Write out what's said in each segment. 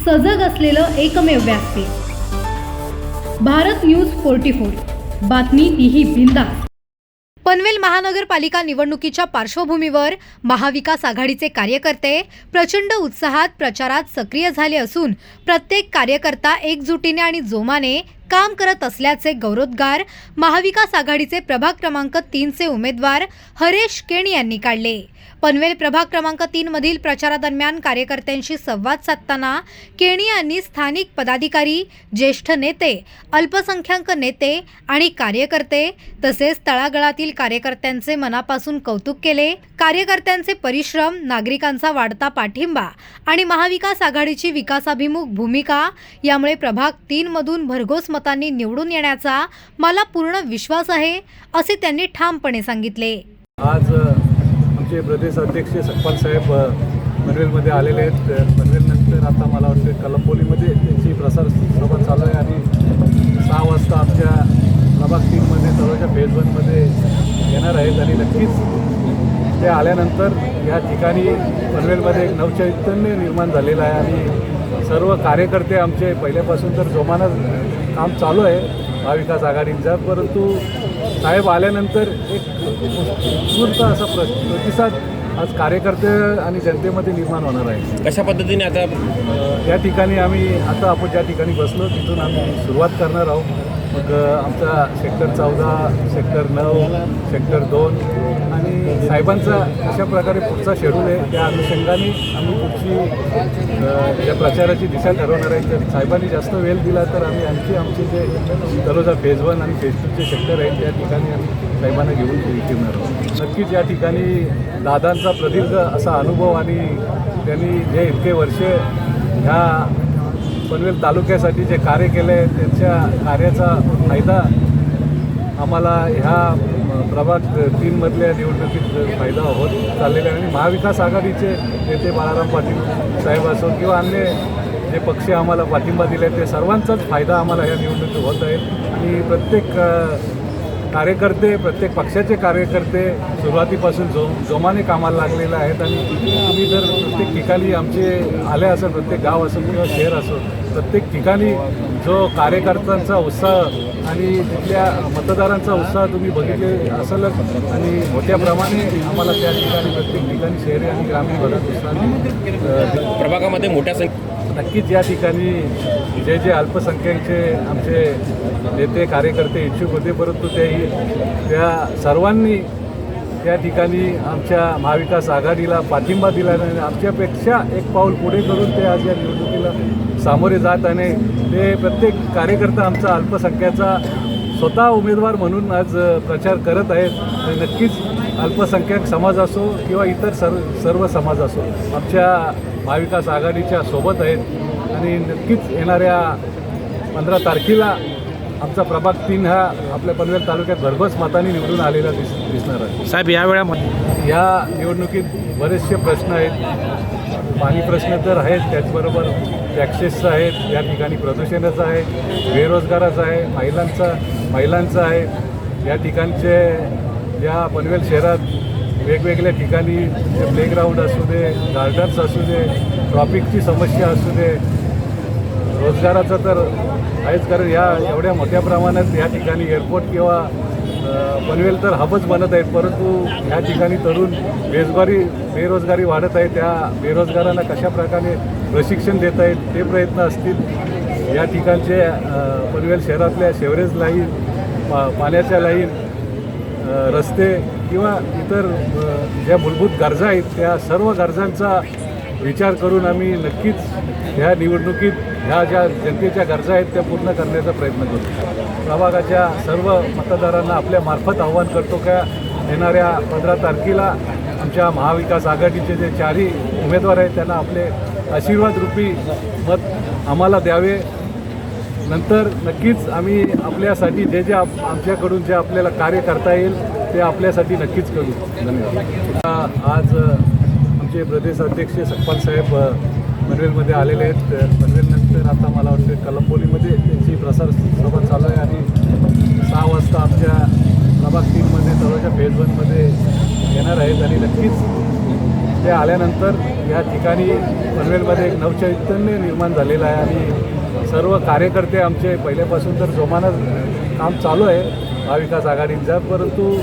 सजग असलेलं एकमेव व्यासपीठ भारत न्यूज 44, बातमी तीही बिनधास्त। पनवेल महानगरपालिका निवडणुकीच्या पार्श्वभूमीवर महाविकास आघाडीचे कार्यकर्ते प्रचंड उत्साहात प्रचारात सक्रिय झाले असून प्रत्येक कार्यकर्ता एकजुटीने आणि जोमाने काम करत असल्याचे गौरवोद्गार महाविकास आघाडीचे प्रभाग क्रमांक 3 चे उमेदवार हरेश केणी यांनी काढले। पनवेल प्रभाग क्रमांक 3 मधील प्रचारादरम्यान कार्यकर्त्यांशी संवाद साधताना केणी यांनी स्थानिक पदाधिकारी, ज्येष्ठ नेते, अल्पसंख्याक नेते आणि कार्यकर्ते तसेच तळागाळातील कार्यकर्त्यांचे मनापासून कौतुक केले। कार्यकर्त्यांचे परिश्रम, नागरिकांचा वाढता पाठिंबा आणि महाविकास आघाडीची विकासाभिमुख भूमिका यामुळे प्रभाग 3 मधून भरघोस मतांनी निवडून येण्याचा मला पूर्ण विश्वास आहे, असे त्यांनी ठामपणे सांगितले। आज आमचे प्रदेश अध्यक्ष सकपाल साहेब पनवेलमध्ये आलेले आहेत। पनवेलनंतर आता मला वाटतं कलंबोलीमध्ये त्यांची प्रसार सभा चालू आहे आणि 6 वाजता आमच्या प्रभाग 3मध्ये तळोजा फेज 1मध्ये येणार आहेत आणि नक्कीच ते आल्यानंतर या ठिकाणी पनवेलमध्ये एक नवचैतन्य निर्माण झालेलं आहे आणि सर्व कार्यकर्ते आमचे पहिल्यापासून तर जोमानं काम चालू आहे महाविकास आघाडीचा, परंतु साहेब आल्यानंतर एक उत्स्फूर्त असा प्रतिसाद आज कार्यकर्ते आणि जनतेमध्ये निर्माण होणार आहे। कशा पद्धतीने आता या ठिकाणी आपण ज्या ठिकाणी बसलो तिथून आम्ही सुरुवात करणार आहोत। मग आमचा सेक्टर 14, सेक्टर 9, सेक्टर 2 आणि साहेबांचा अशा प्रकारे पुढचा शेड्यूल आहे, त्या अनुषंगाने आम्ही पुढची या प्रचाराची दिशा ठरवणार आहे। तर साहेबांनी जास्त वेळ दिला तर आम्ही आमचे जे तळोजा फेज 1 आणि फेज 2चे सेक्टर आहेत त्या ठिकाणी आम्ही साहेबांना घेऊन फिरणार आहोत। नक्कीच या ठिकाणी दादांचा प्रदीर्घ असा अनुभव आणि त्यांनी जे इतके वर्ष ह्या पनवेल तालुक्यासाठी जे कार्य केले त्यांच्या कार्याचा फायदा आम्हाला ह्या प्रभाग 3 मधल्या निवडणुकीत फायदा होत चाललेला आहे आणि महाविकास आघाडीचे नेते बाळाराम पाटील साहेब असो किंवा अन्य जे पक्ष आम्हाला पाठिंबा दिले ते सर्वांचाच फायदा आम्हाला ह्या निवडणुकीत होत आहे आणि प्रत्येक कार्यकर्ते, प्रत्येक पक्षाचे कार्यकर्ते सुरुवातीपासून जोमाने कामाला लागलेले आहेत आणि तुम्ही जर प्रत्येक ठिकाणी आमचे आले असेल, प्रत्येक गाव असो किंवा शहर असो, प्रत्येक ठिकाणी जो कार्यकर्त्यांचा उत्साह आणि तिथल्या मतदारांचा उत्साह तुम्ही बघितले असेलच आणि मोठ्या प्रमाणे आम्हाला त्या ठिकाणी प्रत्येक ठिकाणी शहरी आणि ग्रामीण भागात उत्साह प्रभागामध्ये मोठ्या नक्कीच या ठिकाणी जे अल्पसंख्याकचे आमचे नेते कार्यकर्ते इच्छुक होते, परंतु त्या सर्वांनी त्या ठिकाणी आमच्या महाविकास आघाडीला पाठिंबा दिला आणि आमच्यापेक्षा एक पाऊल पुढे करून ते आज या निवडणुकीला सामोरे जात आणि ते प्रत्येक कार्यकर्ता आमचा अल्पसंख्याचा स्वतः उमेदवार म्हणून आज प्रचार करत आहेत आणि नक्कीच अल्पसंख्याक समाज असो किंवा इतर सर्व समाज असो आमच्या महाविकास आघाडीच्या सोबत आहेत आणि नक्कीच येणाऱ्या 15 तारखेला आमचा प्रभाग 3 हा आपल्या पनवेल तालुक्यात भरघोस मतांनी निवडून आलेला दिसणार आहे। साहेब या निवडणुकीत बरेचसे प्रश्न आहेत, पाणी प्रश्न तर आहेत, त्याचबरोबर टॅक्सेसचा आहेत, या ठिकाणी प्रदूषणाचा आहे, बेरोजगाराचा आहे, महिलांचा आहे। या ठिकाणचे या पनवेल शहरात वेगवेगळ्या ठिकाणी प्लेग्राऊंड असू दे, गार्डन्स असू दे, ट्रॉफिकची समस्या असू दे, रोजगाराचं तर आहेच, कारण एवढ्या मोठ्या प्रमाणात या ठिकाणी एअरपोर्ट किंवा पनवेल तर हबच बनत आहेत, परंतु या ठिकाणी तरुण बेरोजगारी वाढत आहे। त्या बेरोजगारांना कशा प्रकारे प्रशिक्षण देता येईल ते प्रयत्न असतील। या ठिकाणचे पनवेल शहरातल्या शेवरेज लाईन, पाण्याच्या लाईन, रस्ते किंवा इतर ज्या मूलभूत गरजा आहेत त्या सर्व गरजांचा विचार करून आम्ही नक्कीच ह्या निवडणुकीत ह्या ज्या जनतेच्या गरजा आहेत त्या पूर्ण करण्याचा प्रयत्न करू। प्रभागाच्या सर्व मतदारांना आपल्या मार्फत आव्हान करतो का येणाऱ्या 15 तारखेला आमच्या महाविकास आघाडीचे जे 4ही उमेदवार आहेत त्यांना आपले आशीर्वादरूपी मत आम्हाला द्यावे। नंतर नक्कीच आम्ही आपल्यासाठी जे आमच्याकडून जे आपल्याला कार्य करता येईल ते आपल्यासाठी नक्कीच करू। धन्यवाद। आज आमचे प्रदेश अध्यक्ष सकपाल साहेब पनवेलमध्ये आलेले आहेत। पनवेलनंतर आता मला वाटतं कलंबोलीमध्ये त्यांची प्रसार सभा चालू आहे आणि 6 वाजता आमच्या प्रभाग 3मध्ये तळोजा फेज 1मध्ये येणार आहेत आणि नक्कीच ते आल्यानंतर या ठिकाणी पनवेलमध्ये एक नवचैतन्य निर्माण झालेलं आहे आणि सर्व कार्यकर्ते आमचे पहिल्यापासून तर जोमानं काम चालू आहे महाविकास आघाडीचा, परंतु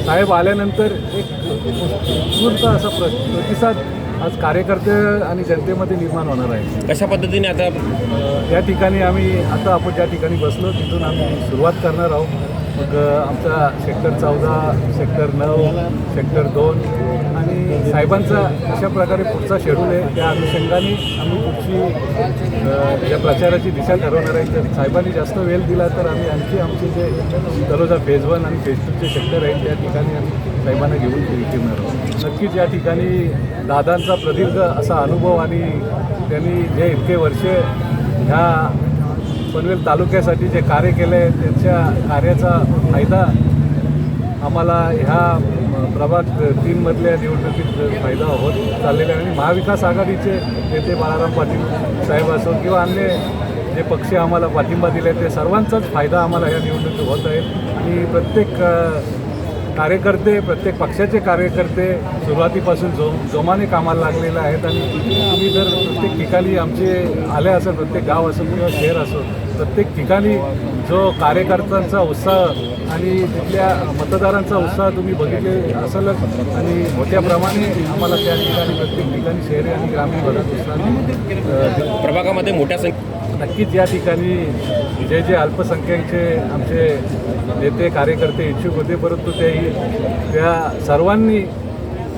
साहेब आल्यानंतर एक उत्स्फूर्त असा प्रतिसाद आज कार्यकर्ते आणि जनतेमध्ये निर्माण होणार आहे. कशा पद्धतीने आता या ठिकाणी आता आपण ज्या ठिकाणी बसलो तिथून आम्ही सुरुवात करणार आहोत. मग आमचा सेक्टर 14, सेक्टर 9, सेक्टर 2 आणि साहेबांचा अशा प्रकारे पुढचा शेड्यूल आहे. त्या अनुषंगाने आम्ही पुढची या प्रचाराची दिशा ठरवणार आहे. जर साहेबांनी जास्त वेळ दिला तर आम्ही आणखी आमचे जे तलोजा फेज 1 आणि फेज 2चे सेक्टर आहेत त्या ठिकाणी आम्ही साहेबांना घेऊन फिरणार आहोत. नक्कीच या ठिकाणी दादांचा प्रदीर्घ असा अनुभव आणि त्यांनी जे इतके वर्षे ह्या पनवेल तालुक्यासाठी जे कार्य केले त्यांच्या कार्याचा फायदा आम्हाला ह्या प्रभाग 3मधल्या निवडणुकीत फायदा होत चाललेला आहे. आणि महाविकास आघाडीचे नेते बाळाराम पाटील साहेब असो किंवा अन्य जे पक्ष आम्हाला पाठिंबा दिले ते सर्वांचाच फायदा आम्हाला ह्या निवडणुकीत होत आहे. आणि प्रत्येक कार्यकर्ते, प्रत्येक पक्षाचे कार्यकर्ते सुरुवातीपासून जोमाने कामाला लागलेले आहेत. आणि तुम्ही जर प्रत्येक ठिकाणी आमचे आले असेल, प्रत्येक गाव असो किंवा शहर असो, प्रत्येक ठिकाणी जो कार्यकर्त्यांचा उत्साह आणि तिथल्या मतदारांचा उत्साह तुम्ही बघितले असेलच. आणि मोठ्या प्रमाणे आम्हाला त्या ठिकाणी प्रत्येक ठिकाणी शहरी आणि ग्रामीण भागात उत्साह प्रभागामध्ये मोठ्या नक्कीच या ठिकाणी जे अल्पसंख्याकचे आमचे नेते कार्यकर्ते इच्छुक होते, परंतु त्या सर्वांनी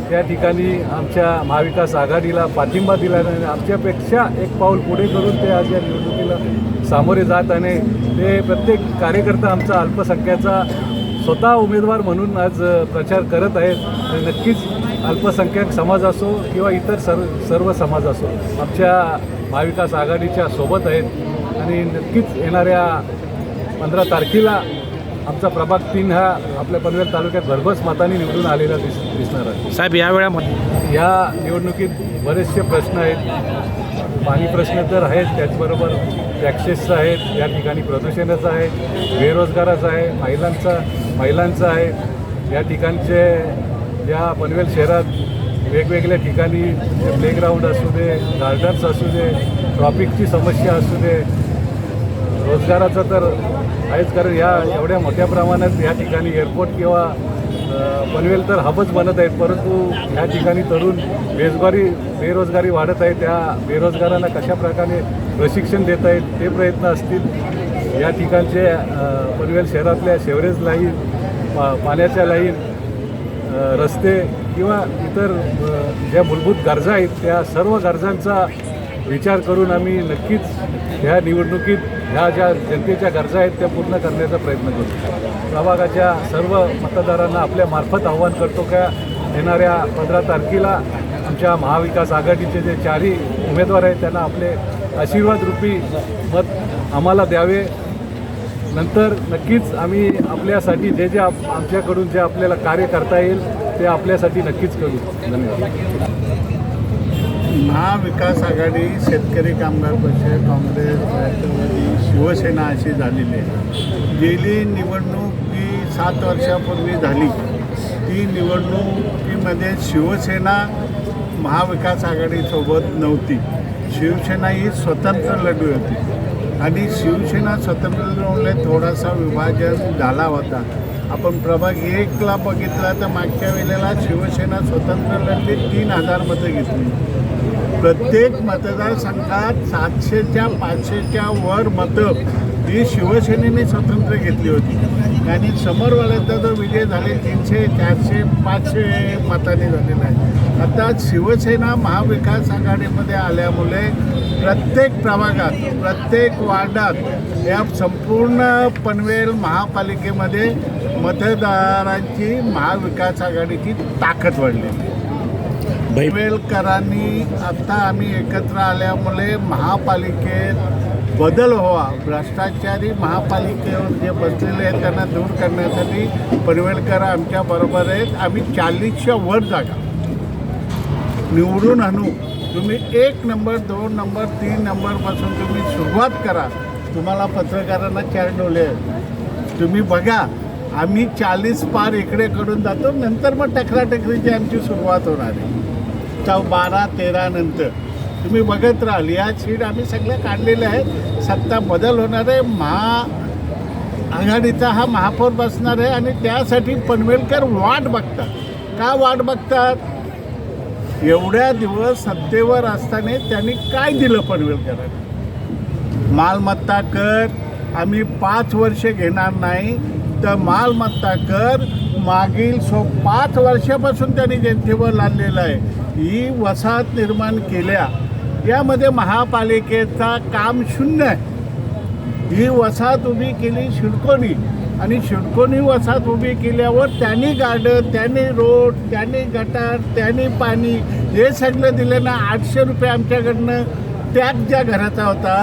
त्या ठिकाणी आमच्या महाविकास आघाडीला पाठिंबा दिला आणि आमच्यापेक्षा एक पाऊल पुढे करून ते आज या निवडणुकीला सामोरे जात आणि ते प्रत्येक कार्यकर्ता आमचा अल्पसंख्याचा स्वतः उमेदवार म्हणून आज प्रचार करत आहेत. आणि नक्कीच अल्पसंख्याक समाज असो किंवा इतर सर्व समाज असो आमच्या महाविकास आघाडीच्या सोबत आहेत. आणि नक्कीच येणाऱ्या 15 तारखेला आमचा प्रभाग 3 हा आपल्या पनवेल तालुक्यात भरघोस मतांनी निवडून आलेला दिसणार आहे. साहेब या निवडणुकीत बरेचसे प्रश्न आहेत. पाणी प्रश्न तर आहेत, त्याचबरोबर टॅक्सेसचा आहेत, या ठिकाणी प्रदूषणाचा आहे, बेरोजगाराचा आहे, महिलांचा आहे. या ठिकाणचे या पनवेल शहरात वेगवेगळ्या ठिकाणी प्लेग्राऊंड असू दे, गार्डन्स असू दे, ट्रॉफिकची समस्या असू दे, रोजगाराचा तर आहेच. कारण एवढ्या मोठ्या प्रमाणात या ठिकाणी एअरपोर्ट किंवा पनवेल तर हबच बनत आहेत, परंतु ह्या ठिकाणी तरुण बेरोजगारी वाढत आहे. त्या बेरोजगारांना कशा प्रकारे प्रशिक्षण देत आहेत ते प्रयत्न असतील. या ठिकाणचे पनवेल शहरातल्या शेवरेज लाईन, पाण्याच्या लाईन, रस्ते किंवा इतर ज्या मूलभूत गरजा आहेत त्या सर्व गरजांचा विचार करून आम्ही नक्कीच ह्या निवडणुकीत ह्या ज्या जनतेच्या गरजा आहेत त्या पूर्ण करण्याचा प्रयत्न करतो. प्रभागाच्या सर्व मतदारांना आपल्या मार्फत आव्हान करतो का येणाऱ्या 15 तारखेला आमच्या महाविकास आघाडीचे जे 4ही उमेदवार आहेत त्यांना आपले आशीर्वादरूपी मत आम्हाला द्यावे. नंतर नक्कीच आम्ही आपल्यासाठी जे आमच्याकडून जे आपल्याला कार्य करता येईल ते आपल्यासाठी नक्कीच करू. धन्यवाद. महाविकास आघाडी शेतकरी कामगार पक्ष, काँग्रेस, राष्ट्रवादी, शिवसेना अशी झालेली आहे. गेली निवडणूक जी 7 वर्षापूर्वी झाली ती निवडणुकीमध्ये शिवसेना महाविकास आघाडीसोबत नव्हती. शिवसेना ही स्वतंत्र लढवी होती आणि शिवसेना स्वतंत्र लढवले थोडासा विभाजन झाला होता. आपण प्रभाग 1ला बघितलं तर मागच्या वेळेला शिवसेना स्वतंत्र लढली, 3000 मतं घेतली. प्रत्येक मतदारसंघात 700च्या 500च्या वर मतं ही शिवसेनेने स्वतंत्र घेतली होती आणि समोरवाल्याचा जो विजय झाले 300, 400, 500 मतांनी झालेला आहे. आता शिवसेना महाविकास आघाडीमध्ये आल्यामुळे प्रत्येक प्रभागात, प्रत्येक वार्डात या संपूर्ण पनवेल महापालिकेमध्ये मतदारांची महाविकास आघाडीची ताकद वाढलेली. पनवेलकरांनी आता आम्ही एकत्र आल्यामुळे महापालिकेत बदल व्हावा, भ्रष्टाचारी महापालिकेवर जे बसलेले आहेत त्यांना दूर करण्यासाठी पनवेलकर आमच्याबरोबर आहेत. आम्ही 40च्या वर जागा निवडून आणू. तुम्ही 1 नंबर, 2 नंबर, 3 नंबरपासून तुम्ही सुरुवात करा. तुम्हाला पत्रकारांना 4 डोले आहेत, तुम्ही बघा. आम्ही 40 पार इकडे कडून जातो, नंतर मग टकराटकरीची आमची सुरुवात होणार आहे. 12-13 नंतर तुम्ही बघत राहाल. या सीट आम्ही सगळ्या काढलेल्या आहेत. सत्ता बदल होणार आहे. आघाडीचा हा महापौर बसणार आहे आणि त्यासाठी पनवेलकर वाट बघतात. का वाट बघतात? एवढ्या दिवस सत्तेवर असताना त्यांनी काय दिलं पनवेलकरांना? मालमत्ता कर आम्ही 5 वर्ष घेणार नाही, तर मालमत्ता कर मागील 5 वर्षापासून त्यांनी जनतेवर लादलेलं आहे. ही वसाहत निर्माण केल्या, यामध्ये महापालिकेचा काम शून्य आहे. ही वसाहत उभी केली शिडकोनी, आणि शिडकोनी वसाहत उभी केल्यावर त्यांनी गार्डन, त्यांनी रोड, त्यांनी गटार, त्यांनी पाणी हे सगळं दिलं ना. 800 रुपये आमच्याकडनं टॅक्स ज्या घराचा होता,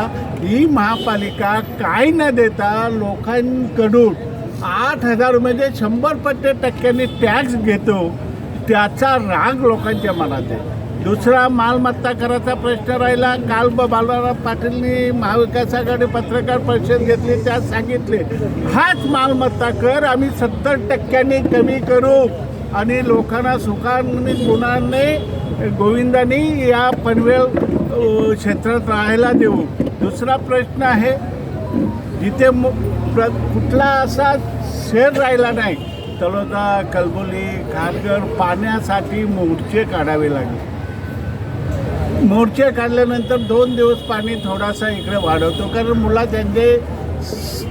ही महापालिका काय न देता लोकांकडून 8,000 म्हणजे 100% टॅक्स घेतो. त्याचा राग लोकांच्या मनात आहे. दुसरा मालमत्ता कराचा प्रश्न राहिला. काल बालाराव पाटीलनी महाविकास आघाडी पत्रकार परिषद घेतली, त्यात सांगितले हाच मालमत्ता कर आम्ही 70% कमी करू आणि लोकांना सुखाने गुणाने गोविंदाने या पनवेल क्षेत्रात राहायला देऊ. दुसरा प्रश्न आहे, जिथे कुठला असा शहर राहिला नाही, तळोदा, कलबोली, खारघर पाण्यासाठी मोर्चे काढावे लागले. मोर्चे काढल्यानंतर 2 दिवस पाणी थोडासा इकडे वाढवतो, कारण मुला त्यांचे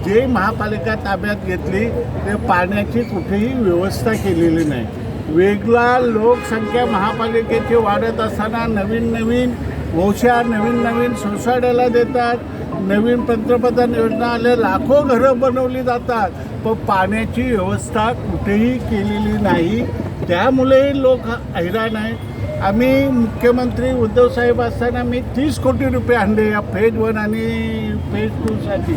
जे महापालिका ताब्यात घेतली ते पाण्याची कुठेही व्यवस्था केलेली नाही. वेगळा लोकसंख्या महापालिकेची वाढत असताना नवीन मोशा नवीन सोसायट्याला देतात. नवीन पंतप्रधान योजना आल्या, लाखो घरं बनवली जातात, पण पाण्याची व्यवस्था कुठेही केलेली नाही. त्यामुळे लोक हैराण आहेत. आम्ही मुख्यमंत्री उद्धव साहेब असताना मी 30 कोटी रुपये आणले या फेज 1 आणि फेज 2साठी,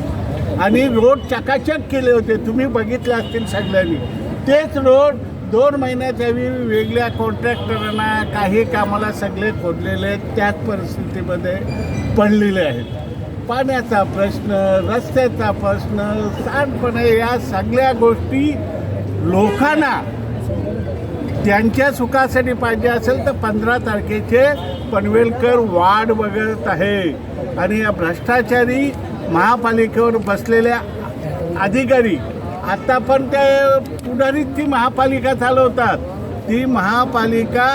आणि रोड चकाचक केले होते. तुम्ही बघितले असतील सगळ्यांनी. तेच रोड 2 महिन्याच्या वेगळ्या कॉन्ट्रॅक्टरांना काही कामाला सगळे खोदलेले त्याच परिस्थितीमध्ये पडलेले आहेत. पाण्याचा प्रश्न, रस्त्याचा प्रश्न, सांडपणे, या सगळ्या गोष्टी लोकांना त्यांच्या सुखासाठी पाहिजे असेल तर 15 तारखेचे पनवेलकर वाट बघत आहे. आणि या भ्रष्टाचारी महापालिकेवर बसलेल्या अधिकारी आता पण ते पुढारीत ती महापालिका चालवतात. ती महापालिका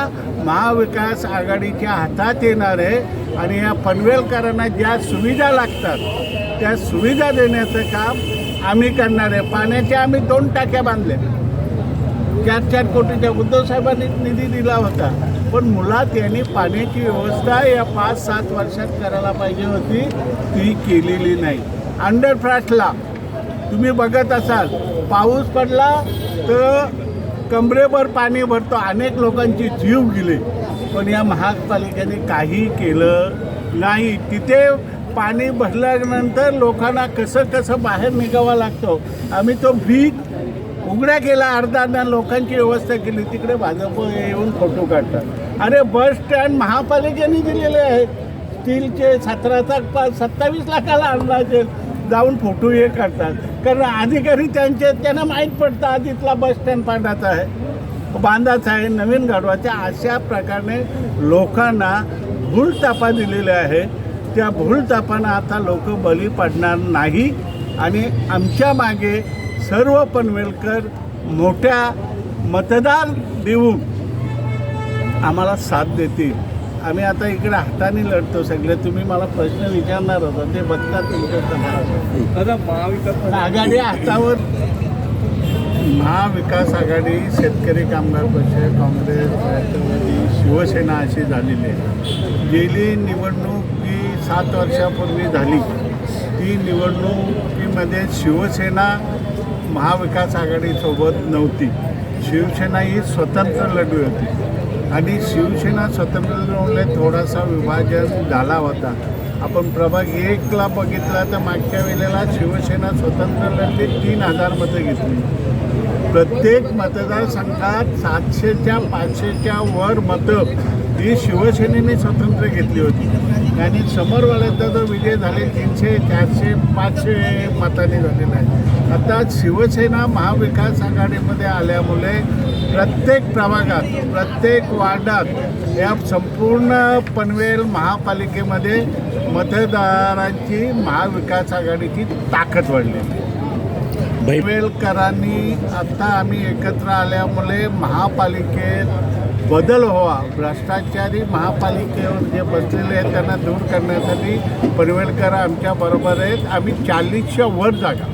महाविकास आघाडीच्या हातात येणार आहे आणि या पनवेलकरांना ज्या सुविधा लागतात त्या सुविधा देण्याचं काम आम्ही करणार आहे. पाण्याच्या आम्ही 2 टाक्या बांधल्या, 4-4 कोटीच्या उद्धव साहेबांनी निधी दिला होता, पण मुळात यांनी पाण्याची व्यवस्था या 5-7 वर्षात करायला पाहिजे होती, ती केलेली नाही. अंडरपासला तुम्ही बघत असाल, पाऊस पडला तर कमरेवर पाणी भरतो, अनेक लोकांचे जीव गेले, पण या महापालिकेने काही केलं नाही. तिथे पाणी भरल्यानंतर लोकांना कसं बाहेर निघावं लागतं. आम्ही तो भीत उघड्या केला, अर्धा लोकांची व्यवस्था केली. तिकडे भाजप येऊन फोटो काढतात. अरे बस स्टँड महापालिकेने दिलेले आहेत, स्टीलचे 27 लाखाला अंदाजे जाऊन फोटो हे करतात, कारण अधिकारी त्यांना माहीत पडतं आधी इथला बस स्टँड पाडायचा आहे, बांधायचा आहे, नवीन घडवायचा. अशा प्रकारे लोकांना भूलतापा दिलेल्या आहेत. त्या भूलतापांना आता लोक बळी पडणार नाही आणि आमच्या मागे सर्व पनवेलकर मोठ्या मतदार देऊन आम्हाला साथ देतील. आम्ही आता इकडे हाताने लढतो सगळे. तुम्ही मला प्रश्न विचारणार होता ते बघतात तुमच्या आघाडी हातावर. महाविकास आघाडी, शेतकरी कामगार पक्ष, काँग्रेस, राष्ट्रवादी, शिवसेना अशी झालेली आहे. गेली निवडणूक ही 7 वर्षापूर्वी झाली. ती निवडणुकीमध्ये शिवसेना महाविकास आघाडीसोबत नव्हती. शिवसेना ही स्वतंत्र लढवी होती आणि शिवसेना स्वतंत्र लढवले थोडासा विभाजन झाला होता. आपण प्रभाग 1ला बघितला तर मागच्या वेळेला शिवसेना स्वतंत्र लढली, 3,000 मतं घेतली. प्रत्येक मतदारसंघात 700च्या 500च्या वर मतं ही शिवसेनेने स्वतंत्र घेतली होती आणि समोरवाल्याचा जो विजय झाले 300, 400, 500 मतांनी झालेला आहे. आता शिवसेना महाविकास आघाडीमध्ये आल्यामुळे प्रत्येक प्रभागात, प्रत्येक वार्डात या संपूर्ण पनवेल महापालिकेमध्ये मतदारांची महाविकास आघाडीची ताकद वाढलेली आहे. पनवेलकरांनी आता आम्ही एकत्र आल्यामुळे महापालिकेत बदल व्हावा, भ्रष्टाचारी महापालिकेवर जे बसलेले आहेत त्यांना दूर करण्यासाठी पनवेलकर आमच्याबरोबर आहेत. आम्ही 40च्या वर जागा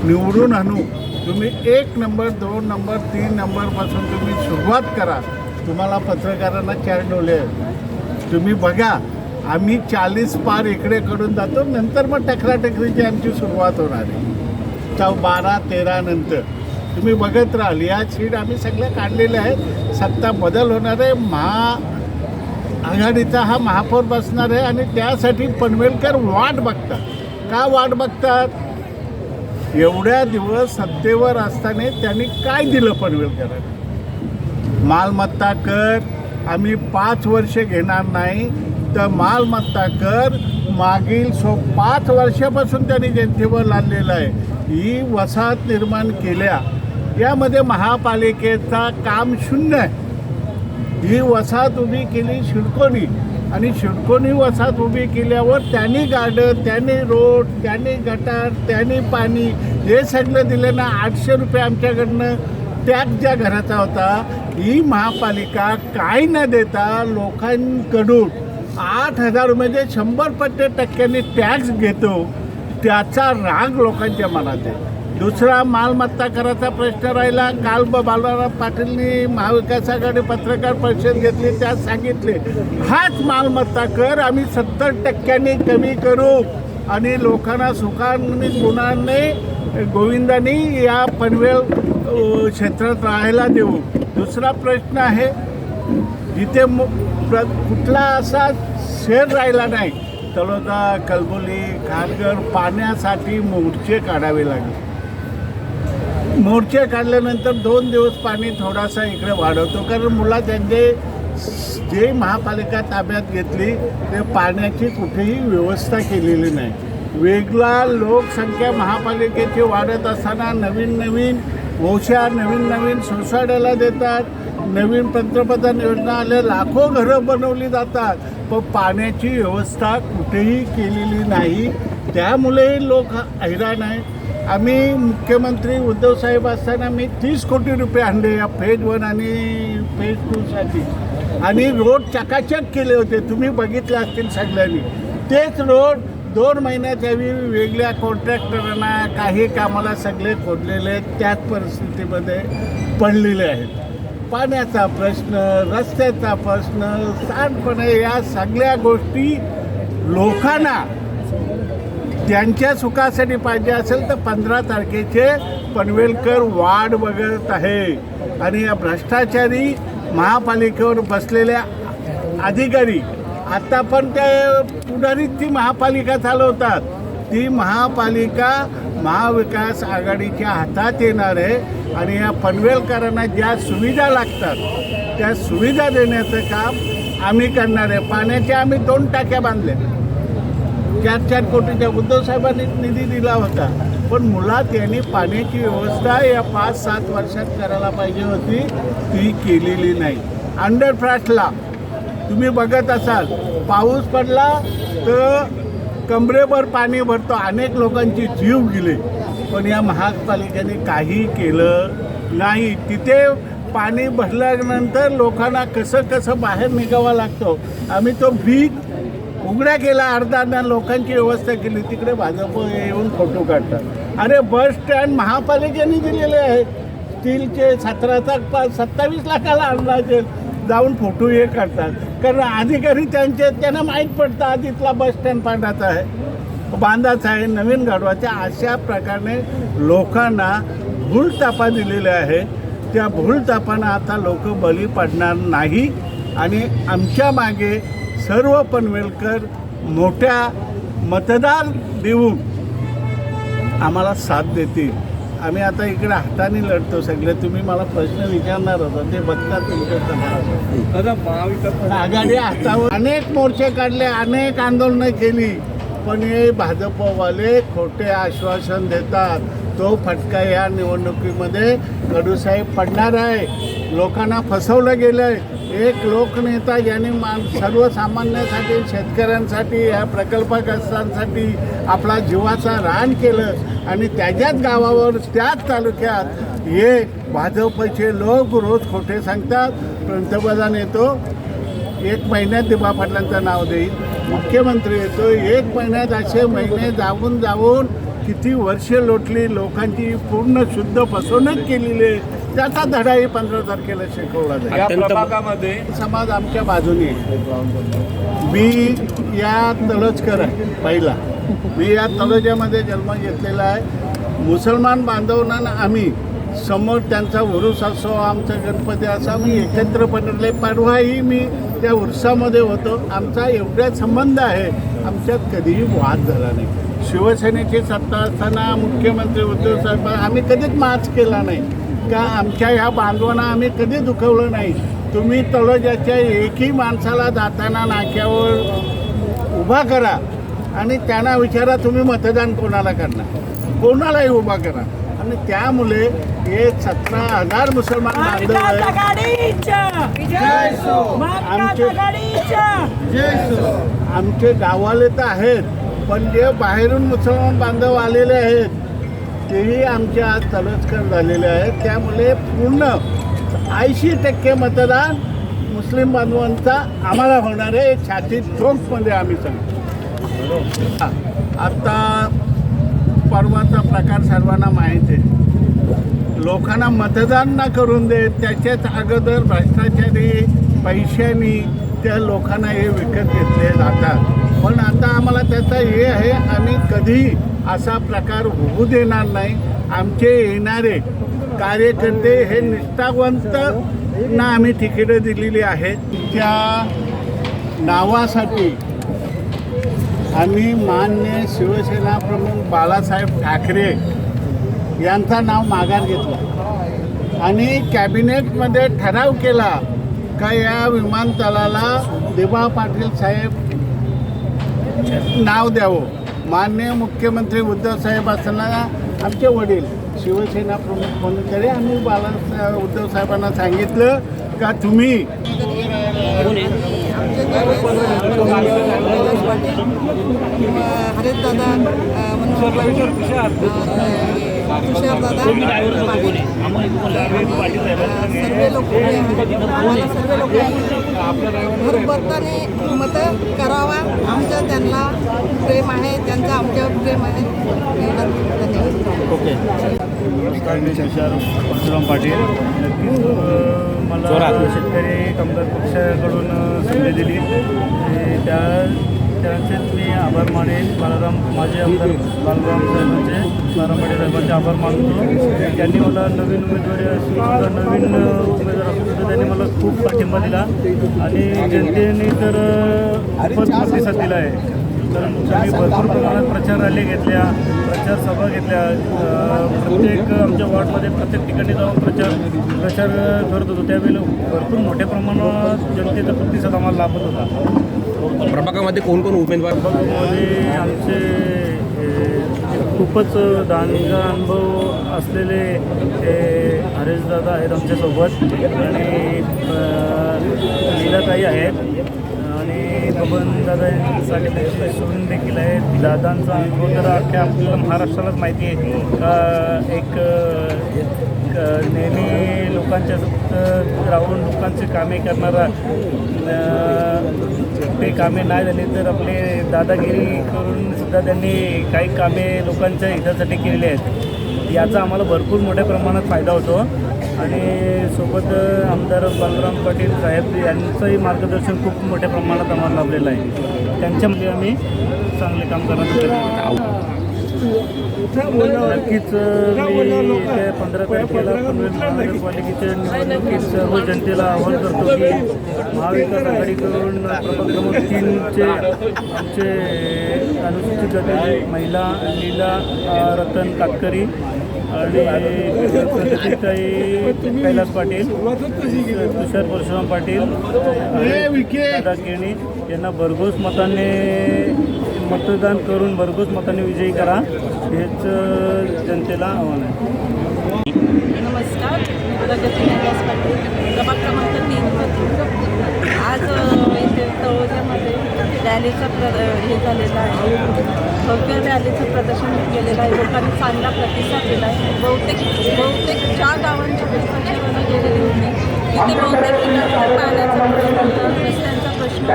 निवडून आणू. तुम्ही 1 नंबर 2 नंबर 3 नंबरपासून तुम्ही सुरुवात करा. तुम्हाला पत्रकारांना 4 डोले आहेत. तुम्ही बघा, आम्ही 40 पार इकडे कडून जातो, नंतर मग टकराटकरीची आमची सुरुवात होणार आहे. 12-13 नंतर तुम्ही बघत राहाल. या सीट आम्ही सगळ्या काढलेल्या आहेत. सत्ता बदल होणार आहे. आघाडीचा हा महापौर बसणार आहे आणि त्यासाठी पनवेलकर वाट बघतात. का वाट बघतात? एवढ्या दिवस सत्तेवर असताना त्यांनी काय दिलं पनवेलकरांनी? मालमत्ता कर आम्ही 5 वर्ष घेणार नाही, तर मालमत्ता कर मागील 5 वर्षापासून त्यांनी जनतेवर लादलेलं आहे. ही वसाहत निर्माण केल्या, यामध्ये महापालिकेचा काम शून्य आहे. ही वसाहत उभी केली शिडकोनी, आणि शिडकोनी वसाहत उभी केल्यावर त्यांनी गार्डन, त्यांनी रोड, त्यांनी गटार, त्यांनी पाणी हे सगळं दिलं ना. 800 रुपये आमच्याकडनं टॅक्स ज्या घराचा होता, ही महापालिका काही न देता लोकांकडून 8,000 म्हणजे 100% टॅक्स घेतो. त्याचा राग लोकांच्या मनात आहे. दुसरा मालमत्ता कराचा प्रश्न राहिला. काल बाळाराव पाटीलनी महाविकास आघाडी पत्रकार परिषद घेतली, त्यात सांगितले हाच मालमत्ता कर आम्ही 70% कमी करू आणि लोकांना सुखाने गुणांनी गोविंदांनी या पनवेल क्षेत्रात राहायला देऊ. दुसरा प्रश्न आहे, जिथे कुठला असा शहर राहिला नाही, तळोदा, कलबोली, खारघर पाण्यासाठी मोर्चे काढावे लागले. मोर्चे काढल्यानंतर 2 दिवस पाणी थोडासा इकडे वाढवतो, कारण मुला त्यांचे जे महापालिका ताब्यात घेतली ते पाण्याची कुठेही व्यवस्था केलेली नाही. वेगळा लोकसंख्या महापालिकेची वाढत असताना नवीन नवीन ओशा, नवीन नवीन सोसायट्याला देतात, नवीन पंतप्रधान योजना आल्या, लाखो घरं बनवली जातात, पण पाण्याची व्यवस्था कुठेही केलेली नाही. त्यामुळे लोक हैराण आहेत. आम्ही मुख्यमंत्री उद्धव साहेब असताना मी 30 कोटी रुपये आणले या फेज 1 आणि फेज 2साठी, आणि रोड चकाचक केले होते. तुम्ही बघितले असतील सगळ्यांनी. तेच रोड 2 महिन्यात यावी वेगळ्या कॉन्ट्रॅक्टरांना काही कामाला सगळे खोदलेले त्याच परिस्थितीमध्ये पडलेले आहेत. पाण्याचा प्रश्न, रस्त्याचा प्रश्न, सांडपणे, या सगळ्या गोष्टी लोकांना त्यांच्या सुखासाठी पाहिजे असेल तर 15 तारखेचे पनवेलकर वाट बघत आहे. आणि या भ्रष्टाचारी महापालिकेवर बसलेल्या अधिकारी आता पण ते पुढारी ती महापालिका चालवतात. ती महापालिका महाविकास आघाडीच्या हातात येणार आहे आणि या पनवेलकरांना ज्या सुविधा लागतात त्या सुविधा देण्याचं काम आम्ही करणार आहे. पाण्याच्या आम्ही 2 टाक्या बांधल्या, 4-4 कोटीच्या उद्धव साहेबांनी निधी दिला होता, पण मुळात यांनी पाण्याची व्यवस्था या 5-7 वर्षात करायला पाहिजे होती, ती केलेली नाही. अंडरपासला तुम्ही बघत असाल, पाऊस पडला तर कमरेवर पाणी भरतो, अनेक लोकांचे जीव गेले, पण या महापालिकेने काही केलं नाही. तिथे पाणी भरल्यानंतर लोकांना कसं बाहेर निघावं लागतो. आम्ही तो भीक उघड्या केला, अर्धा लोकांची व्यवस्था केली. तिकडे भाजप येऊन फोटो काढतात. अरे बस स्टँड महापालिकेने दिलेले आहेत, स्टीलचे 27 लाखाला अंदाजे जाऊन फोटो हे काढतात, कारण अधिकारी त्यांना माहीत पडतं आधीतला बस स्टँड पाडायचा आहे, बांधायचा आहे, नवीन गाडवाच्या. अशा प्रकारे लोकांना भूलतापा दिलेल्या आहे. त्या भूलतापांना आता लोक बळी पडणार नाही आणि आमच्या मागे सर्व पनवेलकर मोठ्या मतदार देऊन आम्हाला साथ देतील. आम्ही आता इकडे हाताने लढतो सगळे. तुम्ही मला प्रश्न विचारणार होता, ते बघता तुमच्या आघाडी हातावर अनेक मोर्चे काढले, अनेक आंदोलनं केली, पण हे भाजपवाले खोटे आश्वासन देतात. तो फटका या निवडणुकीमध्ये कडूसाहेब पडणार आहे. लोकांना फसवलं गेलं आहे. एक लोकनेता ज्याने सर्वसामान्यांसाठी, शेतकऱ्यांसाठी, या प्रकल्पग्रस्तांसाठी आपला जीवाचा रान केलं आणि त्याच्याच गावावर, त्याच तालुक्यात हे भाजपचे लोक रोज खोटे सांगतात. पंतप्रधान येतो, 1 महिन्यात दिबा पाटलांचं नाव देईल. मुख्यमंत्री येतो, 1 महिन्यात असे महिने जाऊन किती वर्षे लोटली, लोकांची पूर्ण शुद्ध फसवणूक केलेली आहे. त्याचा धडाही 15 तारखेला शिकवला जाईल. या प्रभागामध्ये समाज आमच्या बाजूने आहे. मी या तळोजकर आहे पहिला. मी या तळोजामध्ये जन्म घेतलेला आहे. मुसलमान बांधवांना आम्ही समोर त्यांचा उरूस असो, आमचा गणपती असो, आम्ही एकत्रपणे परवाही मी त्या उरसामध्ये होतो. आमचा एवढा संबंध आहे, आमच्यात कधीही वाद झाला नाही. शिवसेनेची सत्ता असताना मुख्यमंत्री उद्धव साहेब आम्ही कधीच माच केला नाही का आमच्या ह्या बांधवांना आम्ही कधी दुखवलं नाही. तुम्ही तळोजाच्या एकही माणसाला जाताना नाक्यावर उभा करा आणि त्यांना विचारा तुम्ही मतदान कोणाला करणार, कोणालाही उभा करा. आणि त्यामुळे हे 17,000 मुसलमान बांधव आमचे गावाले तर आहेत, पण जे बाहेरून मुसलमान बांधव आलेले आहेत तेही आमच्या आज तळोजकर झालेले आहेत. त्यामुळे पूर्ण 80% मतदान मुस्लिम बांधवांचा आम्हाला होणार आहे. छाती ठोकमध्ये आम्ही सांगतो. आता परवाचा प्रकार सर्वांना माहीत आहे. लोकांना मतदान न करून दे, त्याच्याच अगोदर भ्रष्टाचारी पैशांनी त्या लोकांना हे विकत घेतले जातात. पण आता आम्हाला त्याचा हे आहे, आम्ही कधी असा प्रकार होऊ देणार नाही. आमचे येणारे कार्यकर्ते हे निष्ठावंतना आम्ही तिकीटं दिलेली आहेत. त्या नावासाठी आम्ही माननीय शिवसेना प्रमुख बाळासाहेब ठाकरे यांचं नाव माघार घेतलं आणि कॅबिनेटमध्ये ठराव केला का या विमानतळाला दिबा पाटील साहेब नाव द्यावं. माननीय मुख्यमंत्री उद्धव साहेब असताना आमचे वडील शिवसेना प्रमुख म्हणून तरी आम्ही उद्धव साहेबांना सांगितलं का तुम्ही हरितदादा तुषारदादा सर्व लोक आम्हाला सर्व लोकांनी भरभरताने मतं करावा. आमचं त्यांना प्रेम आहे, त्यांचं आमच्यावर प्रेम आहे. तुषार परशुराम पाटील. मला शेतकरी कामगार पक्षाकडून संधी दिली, त्यांचे मी आभार मानेन. माझे आमदार बालराम साहेबांचे, बारामडे साहेबांचे आभार मानतो. त्यांनी मला नवीन उमेदवारी असून नवीन उमेदवार असून सुद्धा त्यांनी मला खूप पाठिंबा दिला आणि जनतेने तर खूपच प्रतिसाद दिला आहे. कारण आम्ही भरपूर प्रमाणात प्रचार रॅली घेतल्या, प्रचार सभा घेतल्या. प्रत्येक आमच्या वॉर्डमध्ये प्रत्येक ठिकाणी जाऊन प्रचार करत होतो. त्यावेळेला भरपूर मोठ्या प्रमाणात जनतेचा प्रतिसाद आम्हाला लाभत होता. प्रभागामध्ये कोण उमेदवार? प्रभागामध्ये आमचे खूपच दांडगा अनुभव असलेले हरेशदादा आहेत आमच्यासोबत आणि लीलाताई आहेत आणि बबनदादांसाठी त्यांची सून देखील आहेत. दादांचा अनुभव तर अख्ख्या आपल्याला महाराष्ट्रालाच माहिती आहे का एक नेहमी लोकांच्या राहून लोकांचे कामे करणारा. ते कामे नाही झाली तर आपले दादागिरी करून सुद्धा त्यांनी काही कामे लोकांच्या हितासाठी केलेली आहेत. याचा आम्हाला भरपूर मोठ्या प्रमाणात फायदा होतो आणि सोबत आमदार बालराम पाटील साहेब यांचंही मार्गदर्शन खूप मोठ्या प्रमाणात आम्हाला लाभलेलं आहे. त्यांच्यामध्ये आम्ही चांगले काम करण्यासाठी नक्कीच मी ते 15 तारखेला पनवेल महानगरपालिकेच्या निवडणुकीत सर्व जनतेला आवाहन करतो की महाविकास आघाडीकडून प्रभाग क्रमांक 3चे आमचे अनुसूचित जाती महिला लीला रतन कातकरी आणि प्रगतीताई कैलास पाटील, तुषार परशुराम पाटील, दादा केणी यांना भरघोस मताने मत मतदान करून भरघोस मताने विजयी करा हेच जनतेला आव्हान आहे. नमस्कार, प्रगती निवास पाटील, प्रभाग क्रमांक 3 आज इथे तळोजामध्ये रॅलीचा हे झालेला आहे. भव्य रॅलीचं प्रदर्शन केलेलं आहे. लोकांनी चांगला प्रतिसाद दिला आहे. बहुतेक 4 गावांची प्रचाराला गेलेली होती. इथे बहुतेक ठिकाणी पाण्याचा प्रश्न होता, रस्त्यांचा प्रश्न होता.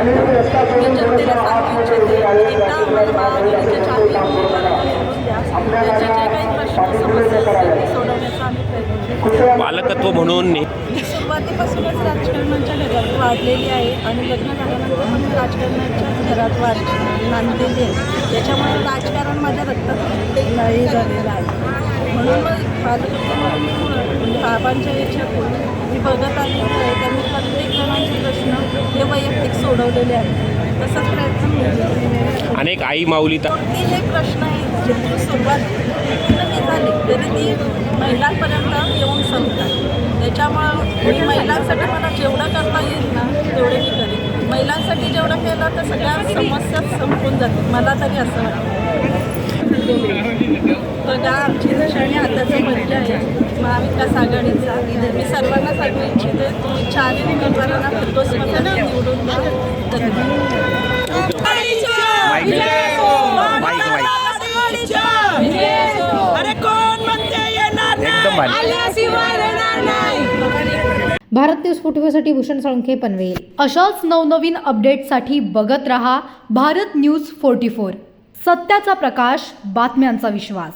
मी जनतेला सांगू इच्छिते एकदा आम्हाला महाआघाडीच्या 4 उमेदवारांना निवडून द्या. त्यांचे जे काही प्रश्न समस्या असतील ते सोडवण्याचा आम्ही प्रयत्न करू. पालकत्व म्हणून मी सुरुवातीपासूनच राजकारणाच्या घरात वाढलेली आहे आणि लग्न झाल्यानंतर पण मी राजकारणाच्या घरात नांदलेली आहे. त्याच्यामुळे राजकारण माझ्या रक्तात नाही झालेलं आहे. म्हणून मग पालकत्व म्हणून बाबांच्या याच्यातून मी बघत आलेली आहे. त्यांनी प्रत्येक जणांचे प्रश्न हे वैयक्तिक सोडवलेले आहेत. तसाच प्रयत्न म्हणजे अनेक आई माऊली कोणती हे प्रश्न आहे जिथून सुरुवात पूर्ण झाली तरी ती महिलांपर्यंत येऊन संपतात. त्याच्यामुळं मी महिलांसाठी मला जेवढं करता येईल ना तेवढे मी करेन. महिलांसाठी जेवढं केलं तर सगळ्या समस्या संपून जातील मला तरी असं वाटतं. बघा आमची निशाणी आताचा मज्जा आहे महाविकास आघाडीचा. मी सर्वांना सांगू इच्छिते तुम्ही 4 उमेदवारांना भरघोस मताने निवडून द्या. भारत न्यूज 44साठी भूषण साळुंखे, पनवेल. अशाच नवनवीन अपडेटसाठी बघत रहा भारत न्यूज 44. सत्याचा प्रकाश, बातम्यांचा विश्वास.